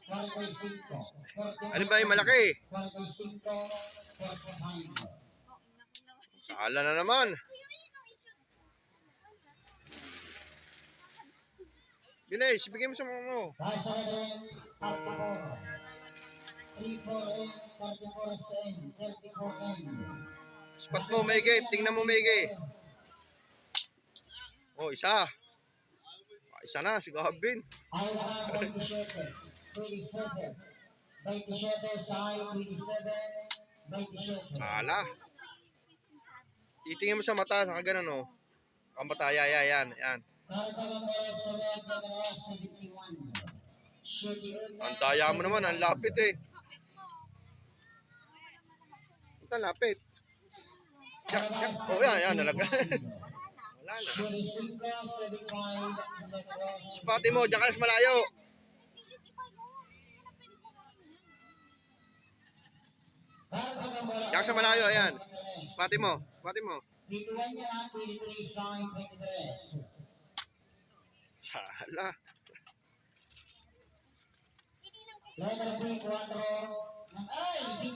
Ano ba yung malaki? Sala na naman. Bilis, bigay mo sa mga mo. Spot mo, maigi. Tingnan mo, maigi. Oh, isa. Isa na, si Gavin. Sala. Titingin mo sa mata, saka ganun, oh. Ang mata, yan. Ang daya mo naman, ang lapit eh. Ang lapit. Oh, yan, nalaga. Wala na. Spotty mo, diyan ka sa malayo. Diyan ka sa malayo, ayan. Spotty mo. Sala.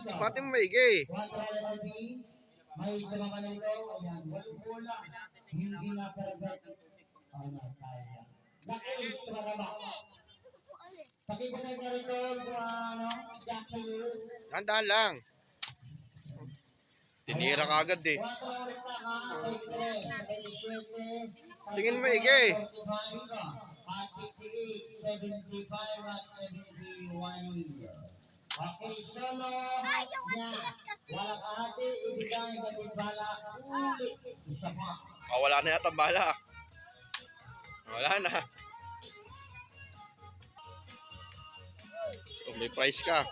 Spotty mo, maigi. May tama na ito, ayan, walang bola, hindi na perfect. Laki, tumagaba. Pakita na ito Jackie. Dahan lang. Tinira ka agad eh. Tingin mo, maigi. 75 at 71. Okay, solo. Walang ate, ibigay natin bala. Ulit. Isa pa. Wala na yata bala. Wala na. Oh, may price ka.